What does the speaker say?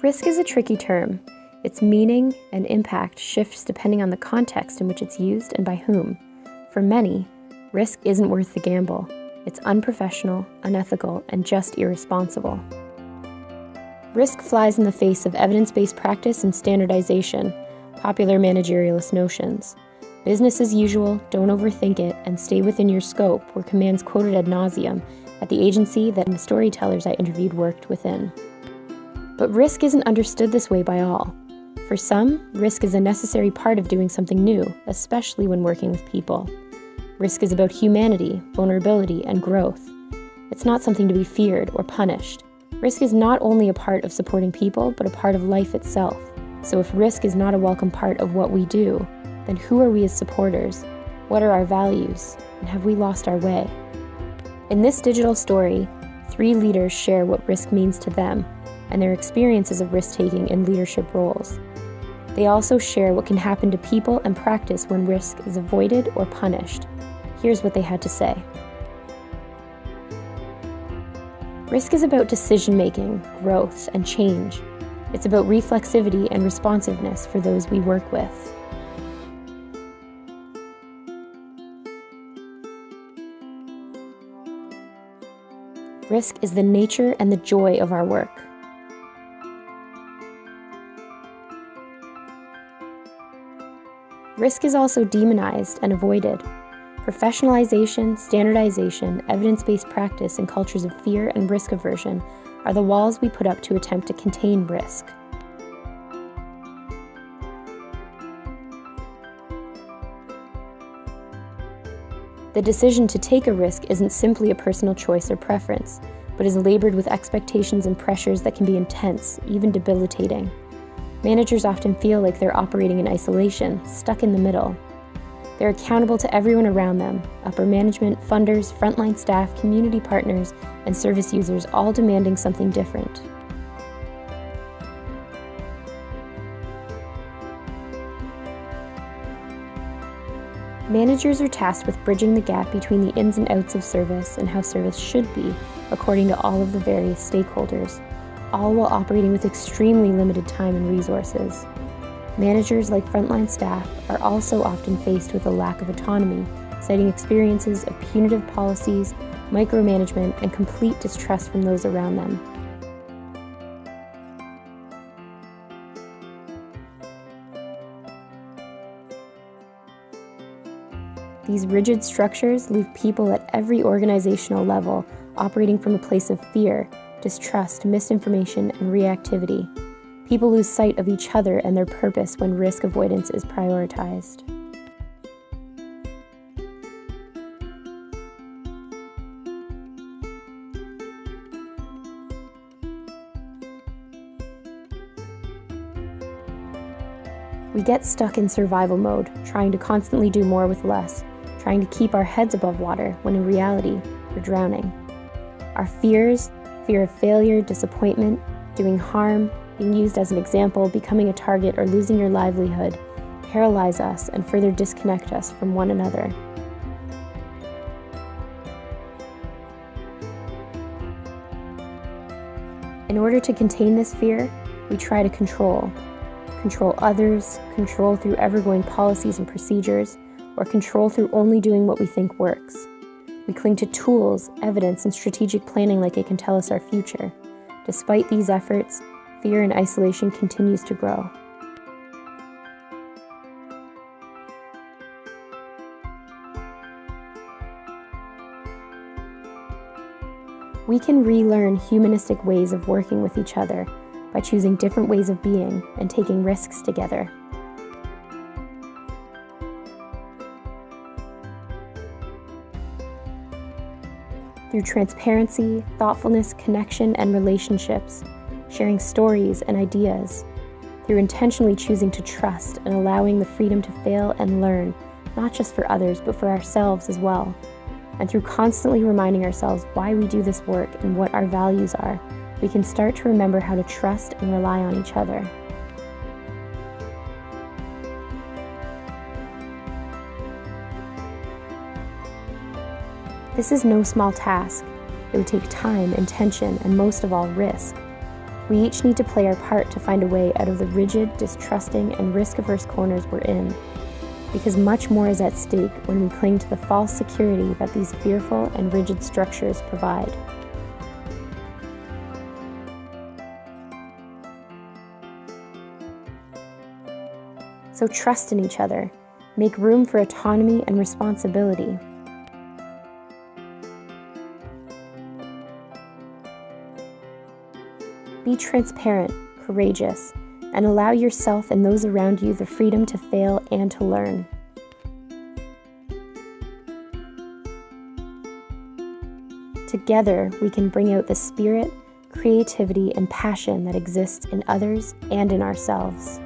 Risk is a tricky term. Its meaning and impact shifts depending on the context in which it's used and by whom. For many, risk isn't worth the gamble. It's unprofessional, unethical, and just irresponsible. Risk flies in the face of evidence-based practice and standardization, popular managerialist notions. Business as usual, don't overthink it, and stay within your scope were commands quoted ad nauseum at the agency that the storytellers I interviewed worked within. But risk isn't understood this way by all. For some, risk is a necessary part of doing something new, especially when working with people. Risk is about humanity, vulnerability, and growth. It's not something to be feared or punished. Risk is not only a part of supporting people, but a part of life itself. So if risk is not a welcome part of what we do, then who are we as supporters? What are our values? And have we lost our way? In this digital story, 3 leaders share what risk means to them and their experiences of risk-taking in leadership roles. They also share what can happen to people and practice when risk is avoided or punished. Here's what they had to say. Risk is about decision-making, growth, and change. It's about reflexivity and responsiveness for those we work with. Risk is the nature and the joy of our work. Risk is also demonized and avoided. Professionalization, standardization, evidence-based practice, and cultures of fear and risk aversion are the walls we put up to attempt to contain risk. The decision to take a risk isn't simply a personal choice or preference, but is labored with expectations and pressures that can be intense, even debilitating. Managers often feel like they're operating in isolation, stuck in the middle. They're accountable to everyone around them, upper management, funders, frontline staff, community partners, and service users, all demanding something different. Managers are tasked with bridging the gap between the ins and outs of service and how service should be, according to all of the various stakeholders, all while operating with extremely limited time and resources. Managers, like frontline staff, are also often faced with a lack of autonomy, citing experiences of punitive policies, micromanagement, and complete distrust from those around them. These rigid structures leave people at every organizational level operating from a place of fear, distrust, misinformation, and reactivity. People lose sight of each other and their purpose when risk avoidance is prioritized. We get stuck in survival mode, trying to constantly do more with less, trying to keep our heads above water when in reality, we're drowning. Our fears, fear of failure, disappointment, doing harm, being used as an example, becoming a target, or losing your livelihood, paralyze us and further disconnect us from one another. In order to contain this fear, we try to control others, control through ever-going policies and procedures, or control through only doing what we think works. We cling to tools, evidence, and strategic planning like it can tell us our future. Despite these efforts, fear and isolation continues to grow. We can relearn humanistic ways of working with each other by choosing different ways of being and taking risks together. Through transparency, thoughtfulness, connection, and relationships, sharing stories and ideas, through intentionally choosing to trust and allowing the freedom to fail and learn, not just for others, but for ourselves as well, and through constantly reminding ourselves why we do this work and what our values are, we can start to remember how to trust and rely on each other. This is no small task. It would take time, intention, and most of all, risk. We each need to play our part to find a way out of the rigid, distrusting, and risk-averse corners we're in, because much more is at stake when we cling to the false security that these fearful and rigid structures provide. So trust in each other. Make room for autonomy and responsibility. Be transparent, courageous, and allow yourself and those around you the freedom to fail and to learn. Together, we can bring out the spirit, creativity, and passion that exists in others and in ourselves.